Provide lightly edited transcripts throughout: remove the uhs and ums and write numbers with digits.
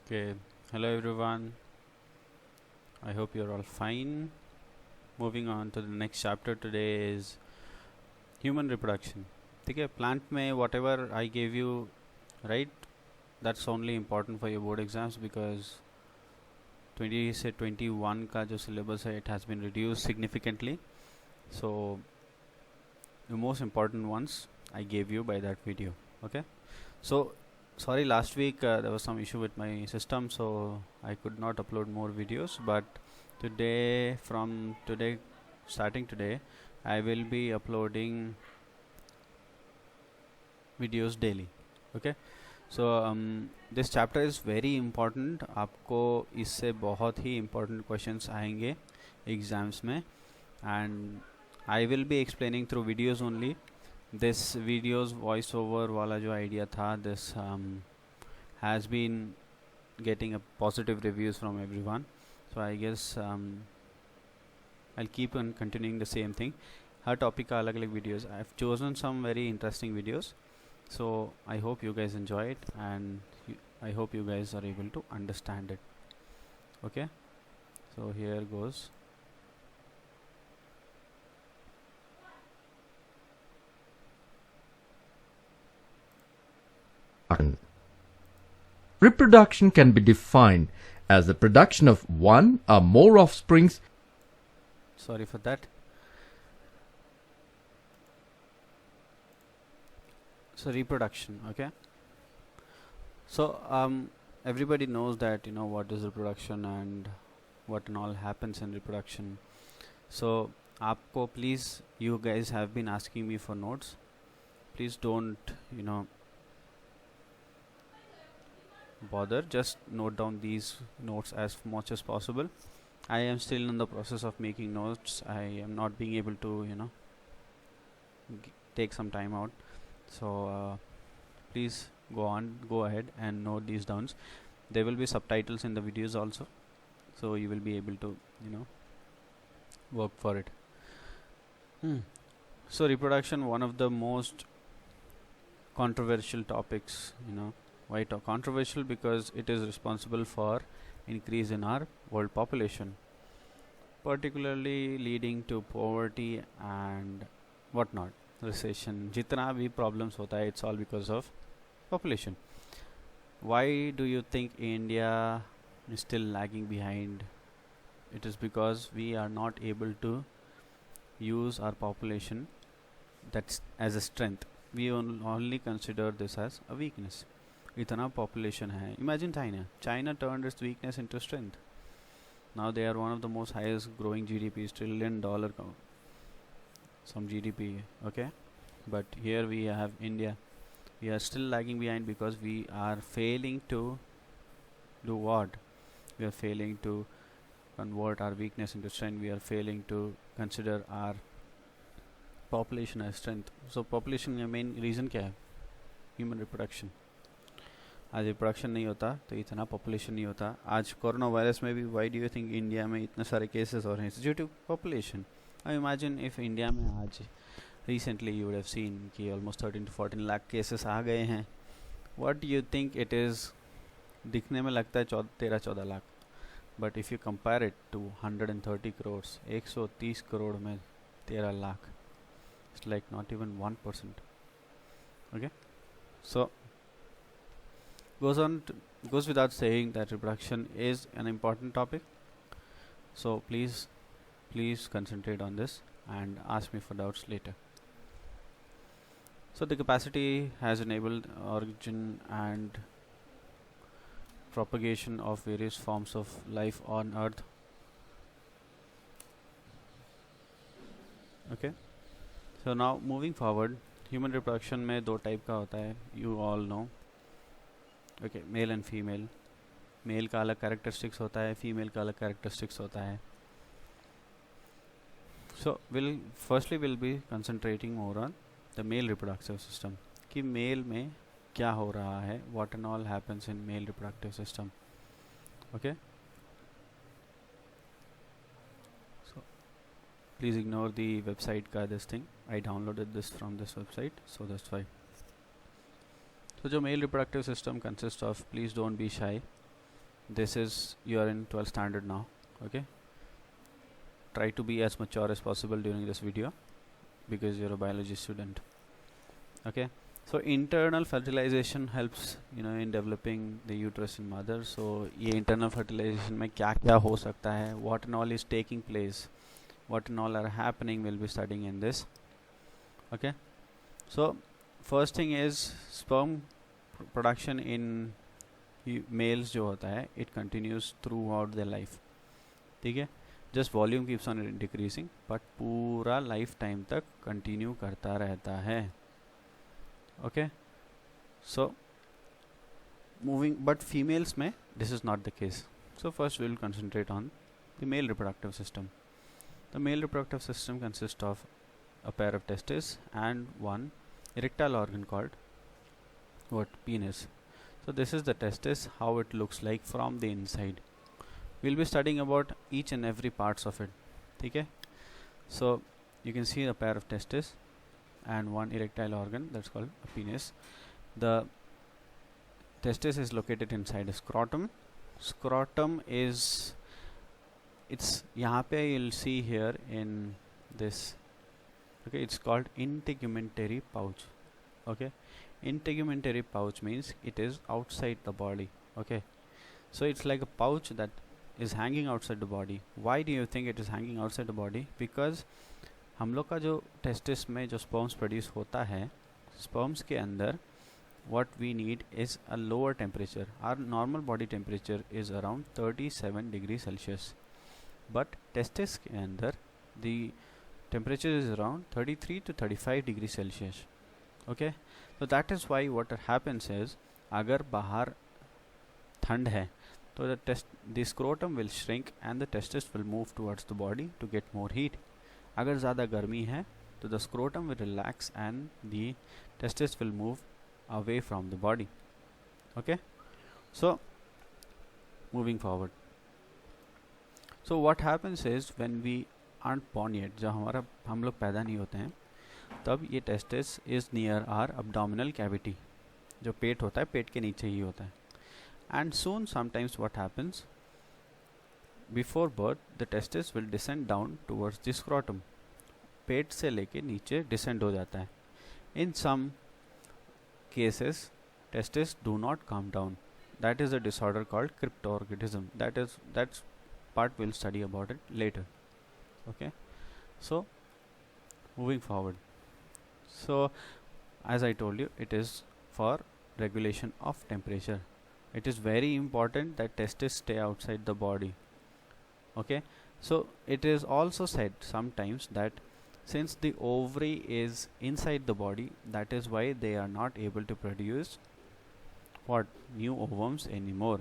Okay, hello everyone. I hope you're all fine. Moving on to the next chapter today is human reproduction. Okay, plant में whatever I gave you, right? That's only important for your board exams because 20 से 21 का जो syllabus है it has been reduced significantly. So the most important ones I gave you by that video. Okay, so sorry last week there was some issue with my system, so I could not upload more videos, but from today, starting today, I will be uploading videos daily. Okay, so this chapter is very important. आपको इससे बहुत ही important questions आएंगे exams में, and I will be explaining through videos only. This videos voice over वाला जो idea था, this has been getting a positive reviews from everyone, so I guess I'll keep on continuing the same thing. Her topic का अलग अलग videos. I've chosen some very interesting videos, so I hope you guys enjoy it, and I hope you guys are able to understand it. Okay, so here goes. Reproduction can be defined as the production of one or more offsprings. Sorry for that. So reproduction, okay. So everybody knows that what is reproduction and what and all happens in reproduction. So आपको please, you guys have been asking me for notes. Please don't bother, just note down these notes as much as possible. I am still in the process of making notes. I am not being able to take some time out, so please go ahead and note these down. There will be subtitles in the videos also, so you will be able to work for it. So reproduction, one of the most controversial topics. Why controversial? Because it is responsible for increase in our world population, particularly leading to poverty and whatnot, recession. जितना भी problems होता है, it's all because of population. Why do you think India is still lagging behind? It is because we are not able to use our population that's as a strength. We only consider this as a weakness. इतना population है. Imagine China turned its weakness into strength. Now they are one of the most highest growing GDPs, $1 trillion some GDP. Okay, but here we have India. We are still lagging behind because we are failing to do what? We are failing to convert our weakness into strength. We are failing to consider our population as strength. So population का main reason क्या है? Human reproduction. आज reproduction नहीं होता तो इतना population नहीं होता. आज कोरोना वायरस में भी why do you think India में इतने सारे केसेस हो रहे हैं? Due to population. I imagine if India में आज recently you would have seen कि ऑलमोस्ट 13 to 14 लाख केसेस आ गए हैं. What do you think it is? दिखने में लगता है 13-14 lakh, but if you compare it to 130 crore, 130 crore में 13 lakh, it's like not even 1%. Okay, so goes without saying that reproduction is an important topic, so please concentrate on this and ask me for doubts later. So the capacity has enabled origin and propagation of various forms of life on earth. Okay, so now moving forward, human reproduction में दो type का होता है, you all know. Okay, male and female. Male का अलग characteristics होता है, female का अलग कैरेक्टरिस्टिक्स होता है. So will be concentrating more on the male reproductive system, कि मेल में क्या हो रहा है, what and all happens in male reproductive system. Okay, so please ignore the website का this thing. I downloaded this from this website, so that's why. So जो male reproductive system consist of, please don't be shy, this is, you are in 12th standard now. Okay, try to be as mature as possible during this video because you're a biology student. Okay, so internal fertilization helps in developing the uterus in mother. So ये internal fertilization में क्या क्या हो सकता है, what and all is taking place, what and all are happening, we'll be studying in this. Okay, so first thing is sperm production in males जो होता है, it continues throughout their life. ठीक है, just volume keeps on decreasing but पूरा life time तक continue करता रहता है. Okay, so moving, but females में this is not the case. So first we will concentrate on the male reproductive system. The male reproductive system consists of a pair of testes and one erectile organ called penis. So this is the testis, how it looks like from the inside. We'll be studying about each and every parts of it. Okay, so you can see a pair of testes and one erectile organ, that's called a penis. The testis is located inside a scrotum. Scrotum is, it's यहाँ पे you'll see here in this. Okay, it's called integumentary pouch. Okay, integumentary pouch means it is outside the body. Okay, so it's like a pouch that is hanging outside the body. Why do you think it is hanging outside the body? Because हम लोग का जो testis में जो sperms produce होता है, sperms के अंदर what we need is a lower temperature. Our normal body temperature is around 37 degrees Celsius, but testis के अंदर the temperature is around 33 to 35 degrees Celsius. Okay, so that is why what happens is, अगर बाहर ठंड है तो the scrotum will shrink and the testis will move towards the body to get more heat. अगर ज़्यादा गर्मी है तो the scrotum will relax and the testis will move away from the body. Okay, so moving forward, so what happens is when we aren't born yet, जब हम लोग पैदा नहीं होते हैं, तब ये testis is near our abdominal cavity. जो पेट होता है, पेट के नीचे ही होता है. And soon sometimes what happens, before birth the testis will descend down towards the scrotum. पेट से लेके नीचे descend हो जाता है. In some cases testes do not come down. That is a disorder called cryptorchidism. That's part we'll study about it later. Okay, so moving forward, so as I told you, it is for regulation of temperature. It is very important that testes stay outside the body. Okay, so it is also said sometimes that since the ovary is inside the body, that is why they are not able to produce new ovums anymore,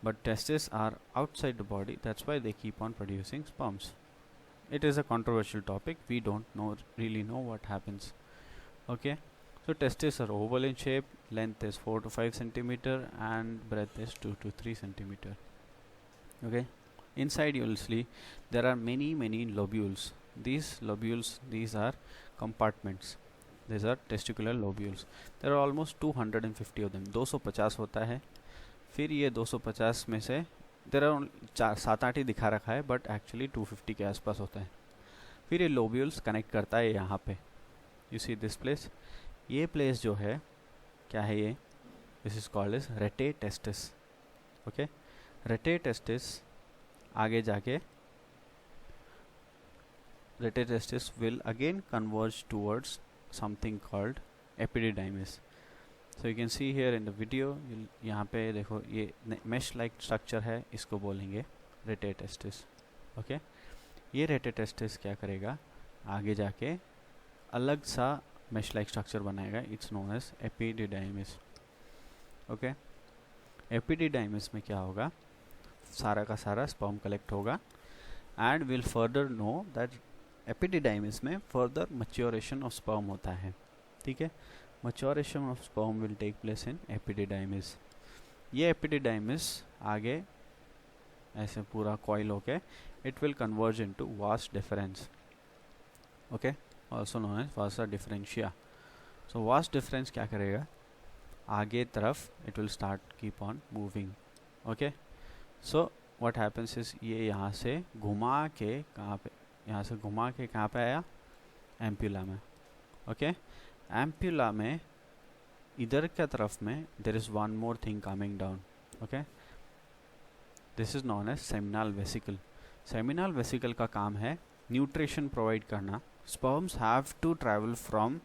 but testes are outside the body, that's why they keep on producing sperms. It is a controversial topic, we don't really know what happens. Okay, so testes are oval in shape, length is 4 to 5 centimeter and breadth is 2 to 3 centimeter. Okay, inside you will see there are many lobules. These lobules, these are compartments. These are testicular lobules. There are almost 250 of them. 250 होता है. फिर ये 250 में से there are 7-8 ही दिखा रखा है, but actually 250 के आसपास होता है. फिर ये lobules कनेक्ट करता है यहाँ पे. You see this place? ये place जो है, क्या है ये? This is called as rete testis. Okay, rete testis आगे जाके rete testis will again converge towards something called epididymis. So you can see here in the video, यहाँ पे देखो ये mesh like structure है, इसको बोलेंगे rete testis. Okay, ये rete testis क्या करेगा, आगे जाके अलग सा mesh like structure बनाएगा. It's known as epididymis. Okay, epididymis में क्या होगा, सारा का सारा sperm collect होगा, and we'll further know that epididymis में further maturation of sperm होता है. ठीक है, maturation of sperm will take place in epididymis. ये epididymis आगे ऐसे पूरा coil होके it will converge into vas deferens. Okay, also known as vasa differentia. So vas deferens क्या करेगा, आगे तरफ it will start keep on moving. Okay. So what happens is ये यहाँ से घुमा के कहाँ पे, यहाँ से घुमा के कहाँ पे आया, एम्प्यूला में. ओके. एम्प्यूला में इधर की तरफ में there is one more thing coming down. Okay. This is known as seminal vesicle. Seminal vesicle का काम है न्यूट्रिशन प्रोवाइड करना. Sperms have to travel from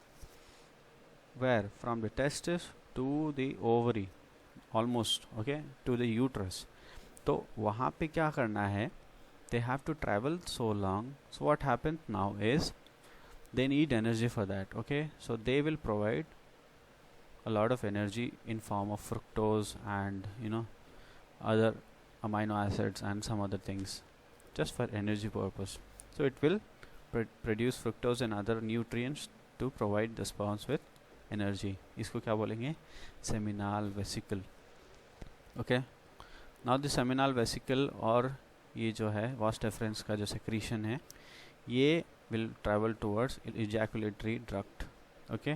where, from the testis to the ovary almost, okay, to the uterus. तो वहाँ पे क्या करना है, they have to travel so long. So what happens now is they need energy for that. Okay, so they will provide a lot of energy in form of fructose and other amino acids and some other things just for energy purpose. So it will produce fructose and other nutrients to provide the sperms with energy. इसको क्या बोलेंगे, seminal vesicle. Okay, now the seminal vesicle और ये जो है vas deferens का जो secretion है ये will travel towards ejaculatory duct. Okay.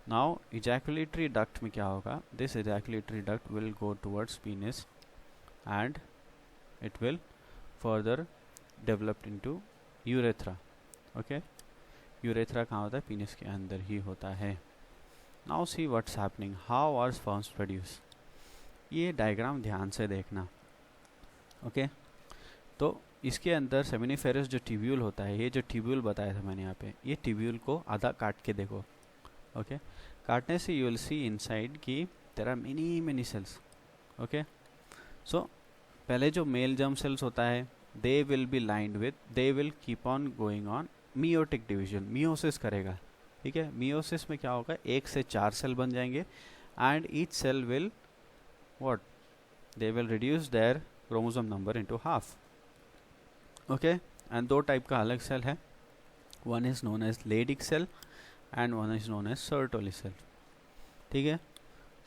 Now ejaculatory duct में क्या होगा, this ejaculatory duct will go towards penis and it will further developed into urethra. Okay. Urethra कहाँ होता है, पीनिस के अंदर ही होता है. Now see what's happening, how are sperms produce. ये डायग्राम ध्यान से देखना. ओके. तो इसके अंदर सेमिनिफेरस जो ट्यूब्यूल होता है, ये जो ट्यूब्यूल बताया था मैंने यहाँ पे, ये ट्यूब्यूल को आधा काट के देखो. ओके. काटने से यू विल सी इनसाइड कि there are many cells. Okay. So पहले जो मेल जर्म सेल्स होता है they will be lined with, they will keep on going on meiotic division, meiosis करेगा. ठीक है. मियोसिस में क्या होगा, 1 से 4 सेल बन जाएंगे and each cell will what, they will reduce their chromosome number into half. Okay. And दो टाइप का अलग सेल है, one is known as Leydig cell and one is known as Sertoli cell. ठीक है.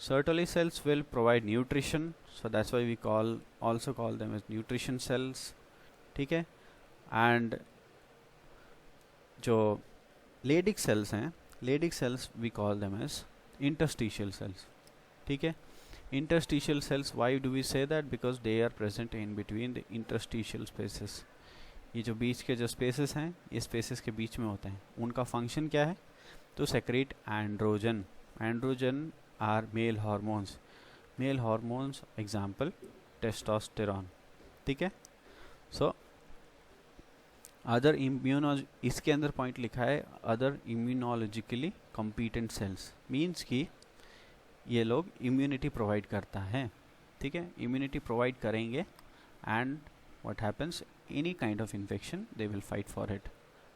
Sertoli cells will provide nutrition, so that's why we also call them as nutrition cells. ठीक है. And जो Leydig cells हैं, Leydig cells we call them as interstitial sales. ठीक है. Interstitial cells, why do we say that, because they are present in between the interstitial spaces. ये जो बीच के जो स्पेसेस हैं, ये स्पेसेस के बीच में होते हैं. उनका फंक्शन क्या है, तो secrete androgen. Androgen are male hormones. Male hormones example testosterone. ठीक है. सो अदर इसके अंदर पॉइंट लिखा है other immunologically competent cells, means कि ये लोग इम्यूनिटी प्रोवाइड करता है. ठीक है. इम्यूनिटी प्रोवाइड करेंगे and what happens, any kind of infection they will fight for it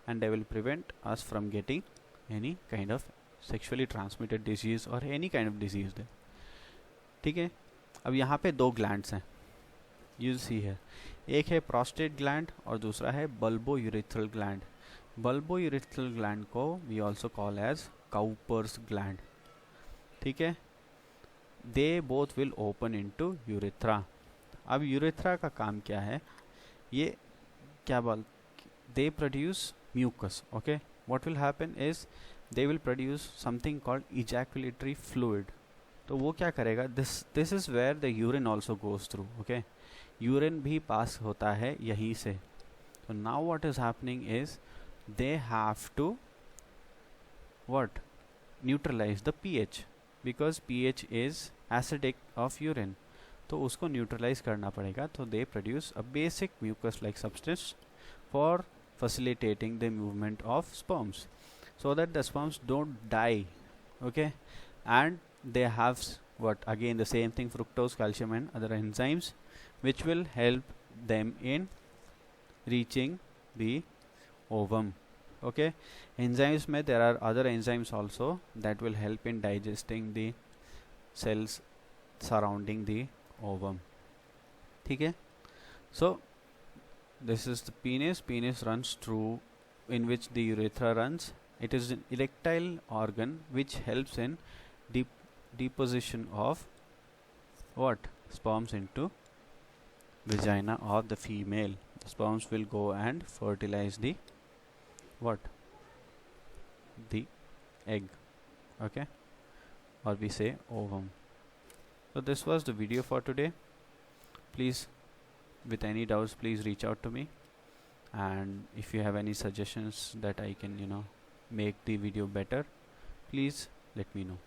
and they will prevent us from getting any kind of sexually transmitted disease और any kind of disease दे. ठीक है. अब यहाँ पे दो glands हैं, you see है. एक है प्रोस्टेट ग्लैंड और दूसरा है bulbourethral gland. Bulbourethral gland को we also call as Cowper's gland. ठीक है. They both will open into urethra. अब यूरेथ्रा का काम क्या है, ये क्या बोल, they produce mucus. Okay. What will happen is they will produce something called ejaculatory fluid. तो वो क्या करेगा, this is where the urine also goes through. Okay. Urine भी पास होता है यहीं से. तो now what is happening is they have to what, neutralise the pH, because pH is acidic of urine. तो उसको न्यूट्रलाइज करना पड़ेगा. तो they produce a basic mucus like substance for facilitating the movement of sperms so that the sperms don't die. Okay. And they have what, again the same thing, fructose, calcium and other enzymes which will help them in reaching the ovum. Okay. Enzymes mein there are other enzymes also that will help in digesting the cells surrounding the ovum. ठीक है. So this is the penis. Penis runs through, in which the urethra runs. It is an erectile organ which helps in deposition of what, sperms into vagina of the female. The sperms will go and fertilize the what, the egg. Okay. Or we say ovum. So this was the video for today. please, with any doubts, please reach out to me. And if you have any suggestions that I can make the video better, please let me know.